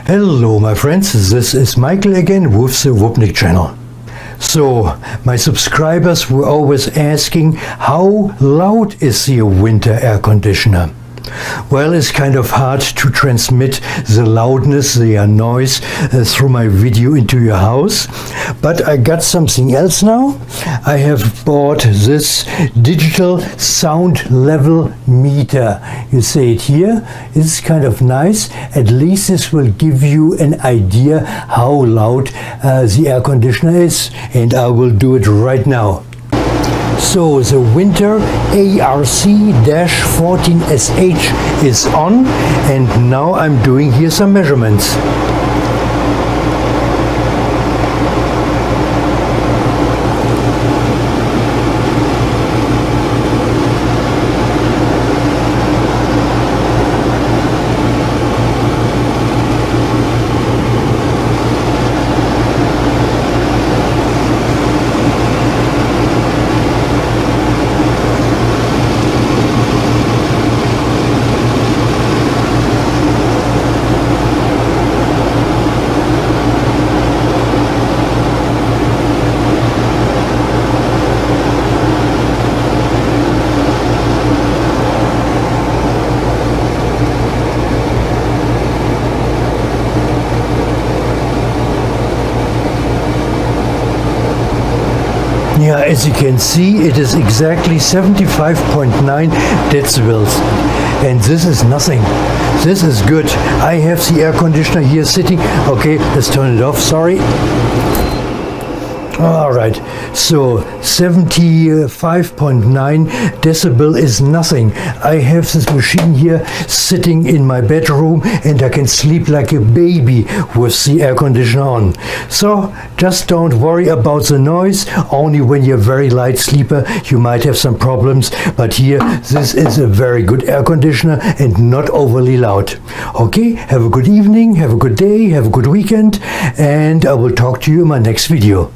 Hello my friends, this is Michael again with the Whynter channel. So, my subscribers were always asking how loud is the Whynter air conditioner? Well, it's kind of hard to transmit the loudness, the noise through my video into your house. But I got something else now. I have bought this digital sound level meter. You see it here. It's kind of nice. At least this will give you an idea how loud the air conditioner is. And I will do it right now. So the Whynter ARC-14SH is on, and now I'm doing here some measurements. Yeah, as you can see, it is exactly 75.9 decibels. And this is nothing. This is good. I have the air conditioner here sitting. Okay, let's turn it off, sorry. Alright, so 75.9 decibel is nothing. I have this machine here sitting in my bedroom and I can sleep like a baby with the air conditioner on. So just don't worry about the noise. Only when you're a very light sleeper you might have some problems. But here, this is a very good air conditioner and not overly loud. Okay, have a good evening, have a good day, have a good weekend, and I will talk to you in my next video.